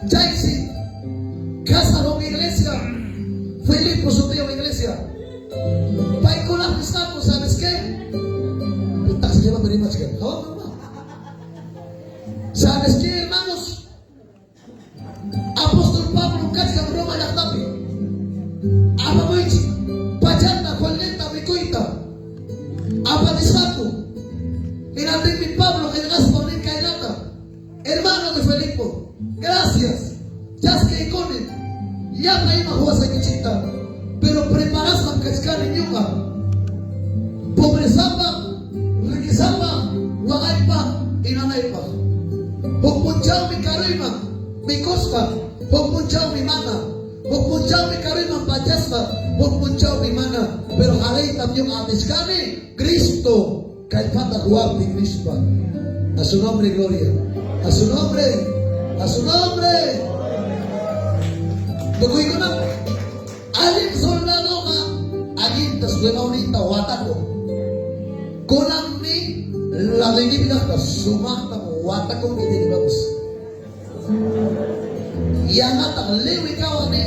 Jaisi, casa de una iglesia. Filipo subió a una iglesia. Pai con la pescamos, ¿sabes qué? Puta, se llama Merima Chica. ¿Sabes qué, hermanos? Apóstol Pablo, casi a broma ya tapi. Apa moichi, pajanda, juaneta, mi cuita. Apa disaku. Inanding mi Pablo, que llegas por el cainata. Hermano de Filipo, gracias. Ya es que ikonen. Ya me iba a jugar a Kichita. Pero preparas a cascar en yuga. Pobrezapa, riquezapa, wagaipa, inanaipa. Hukmunchao mi karima, mi cospa. Hukmunchao mi mana. Hukmunchao mi karima pachaspa. Hukmunchao mi mana. Pero haré también a pescane Cristo. Caifata guapi Cristo. A su nombre gloria. A su nombre. A su nombre. Lo que digo, alguien soldado alguien te suena ahorita o ataco. Con ni la dignidad sumata o ataco que digamos. Yang ata lewi kawani,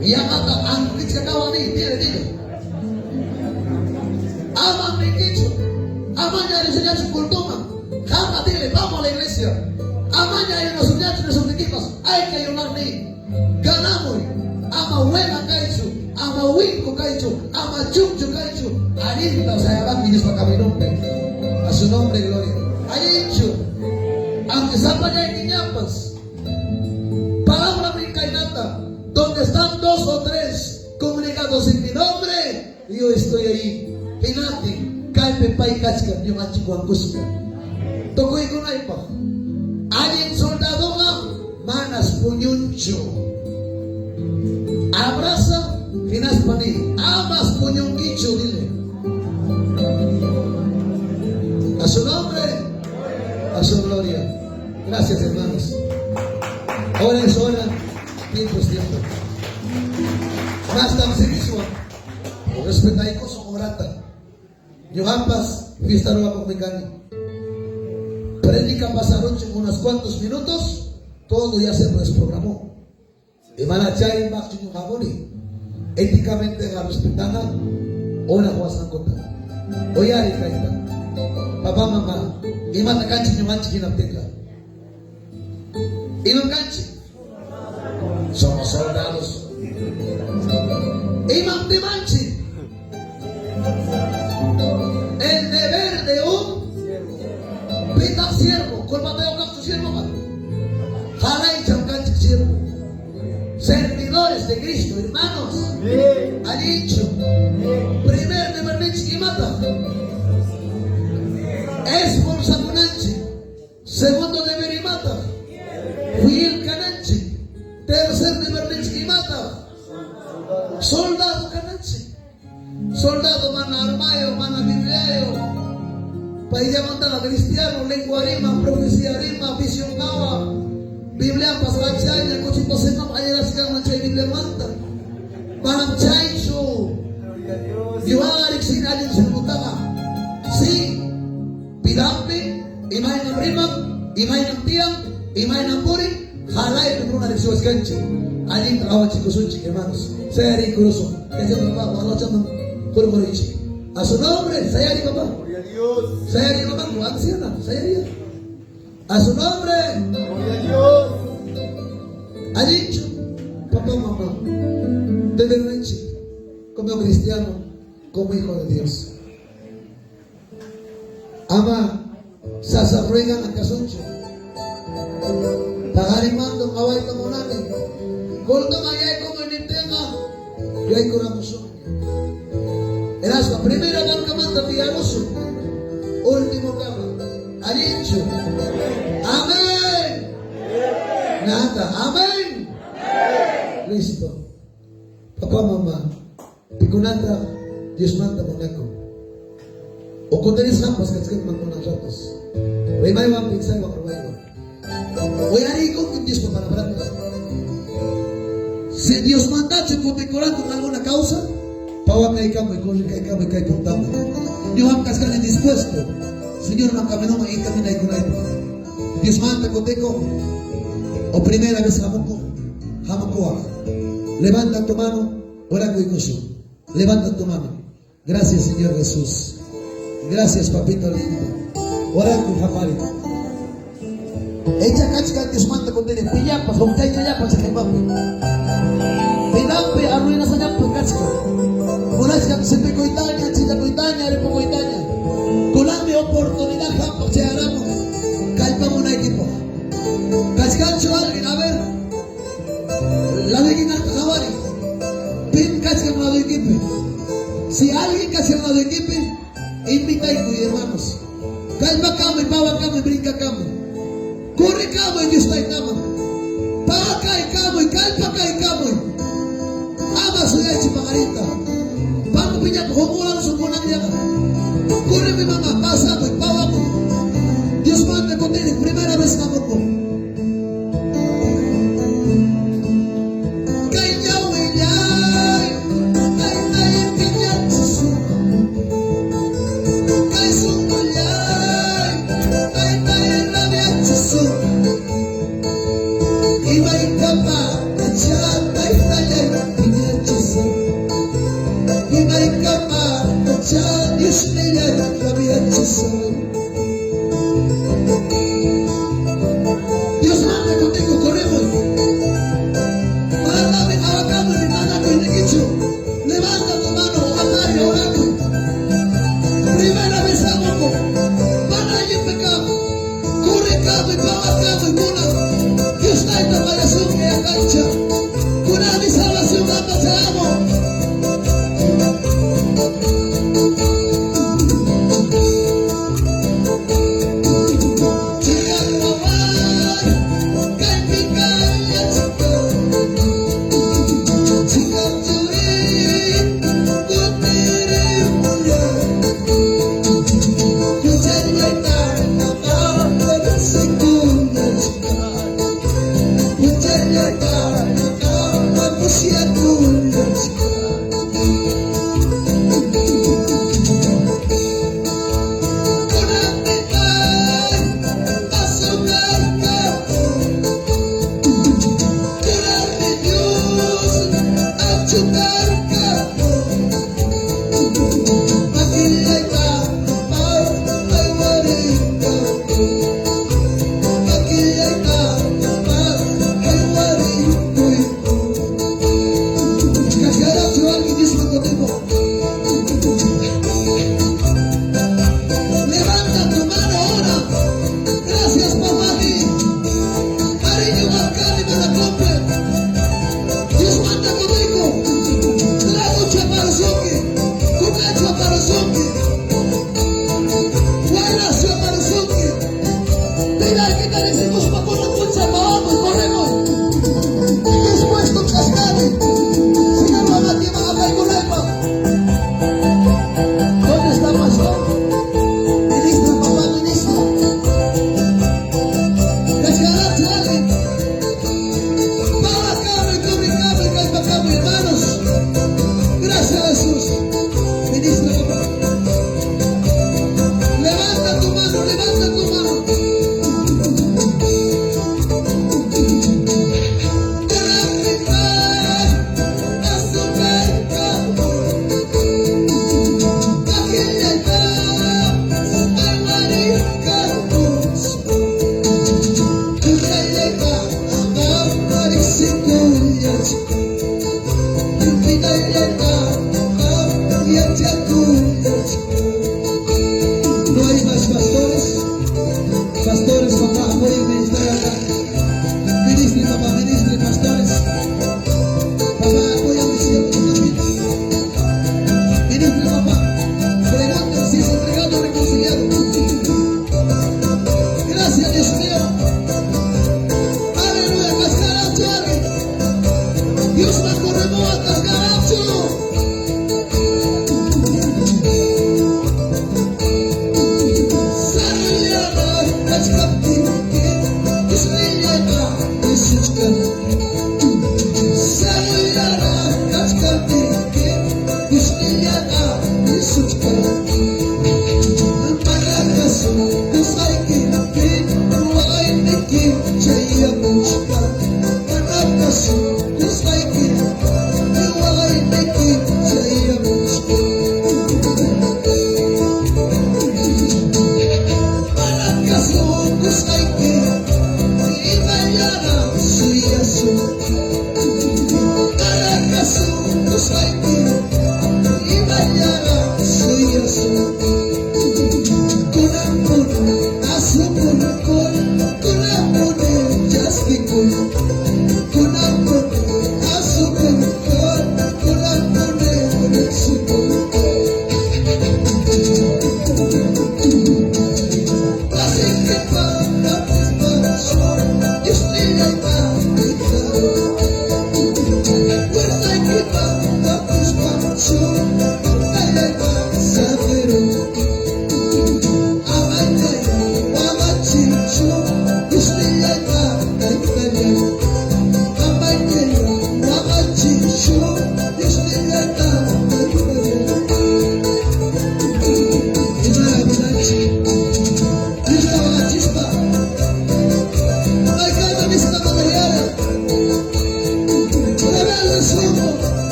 yang ata angkit kawani, dile. Ama mekicho, ama ya enseñar su cultura. Jama dile, vamos a la iglesia. Ama ya nos enseñar sus equipos. Hay que ayudar ni. Ganamos, ama huela kaicho, ama winko kaicho, ama chumcho kaicho, arinta, o sea, va a venir para Caminonte, a su nombre gloria. Hay hecho, aunque salga ya en Niñapas, palabra brincainata, donde están 2 o 3 comunicados en mi nombre, yo estoy ahí. Pinati, calpe pai kachka, yo machico angustia. Toko ikunaipa, alguien soldado manas puñuncho. Abraza, finas panil. Amas puñonquicho, dile. A su nombre, a su gloria. Gracias, hermanos. Ahora es hora, tiempo es tiempo. Más tan servicio. Respeta y cosa orata. Yo ambas, fiesta nueva con mecánico. Predica pasaron unos cuantos minutos, todo ya se desprogramó. Y manachay más chino jamoni. Éticamente la respetana, ahora juegan contra. Oye, ahí caída. Papá, mamá, y mata canchi ni manchi quien tenga. Y no canchi. Somos soldados. Y mante manchi. El deber de un pita siervo, con mateo cancho siervo, jala y chancanchi siervo. Servidores de Cristo, hermanos. Ha dicho, primer deber de chiquimata es por samunanchi. Segundo deber y mata fui el cananchi. Tercer deber de chiquimata soldado cananchi. Soldado mana armayo, mana bibliayo. País llamando a cristiano, lengua rima, profecía rima, visión gawa. Biblia pasal chay, coche posema, ayer sekarang mencari Biblia mantap. Malam chay show. Juara di sini ada di utama. Si pidampi, imay ng rimang, imay ng tiang, imay ng puring, halay ng muna di suwas kanchi. Aling terawat chikusunchi hermanos. Saya di kuruso. Kasi Bapak, Allah jangan kurang-kurang. A su nombre, saya di Bapak. Saya di Bapak, buat siapa? Saya dia. A su nombre, ha dicho, papá, mamá, desde noche, como cristiano, como hijo de Dios. Ama, sasaruegan a casuncho. Tagarimando, away kamunani. Kulto mayay como en tema, yo hay corazón. Eras la primera banca manda piadoso, último cama. Ha dicho, amén. Nada, amén. Listo. Papá, mamá, pikunata, Dios manda monaco. O kung tenis hampas kaskat magmunang ratos. May wang pinsay wang rumayo. O yari ko kung Dios papanaparat. Si Dios manda si putikuran kung alguna causa, pawag kay kamo, kay puntamo. Yung hamkas ka na dispuesto. Señor, no kami no maiit kami na ikunay po. Dios manda ko teko. O primera vez hamoko. Levanta tu mano. Ora cuicoso. Levanta tu mano. Gracias, Señor Jesús. Gracias, papito lindo. Ora con Japari. Echa cachica que manda con tele. Pillapas, con caña ya para que va. Pinampe, arruina saña por cachica. Unas que se me coitaña, chica coitaña, repo coitaña. Con la mi oportunidad, jamás se haramos. Calpamos un equipo. Cachicancho alguien, a ver. La de quien alta Javari. Pin cachica un lado equipo. Si alguien cachica un lado equipo, invita a tus hermanos. Calma cama y pava cama y brinca cama. Corre cama y Dios está en cama. Paga acá y cama y calpa acá y cama. Ama su leche pagarita. Pago piña como una su buena diaga. Corre mi mamá, pasamos y pavamos. Dios manda contigo, primera vez que amor. Dios manda contigo, corremos. Levanta tu mano, amar y oramos. Primera vez a poco. Para ir pecado. Corre cabo y paga cabo y mula. Dios está en la variación que acancha. Cura mi salvación, ama te amo.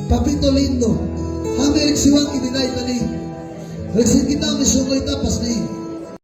Papito lindo, hami siwang ininay tani. Reksin kita ang misungay tapas na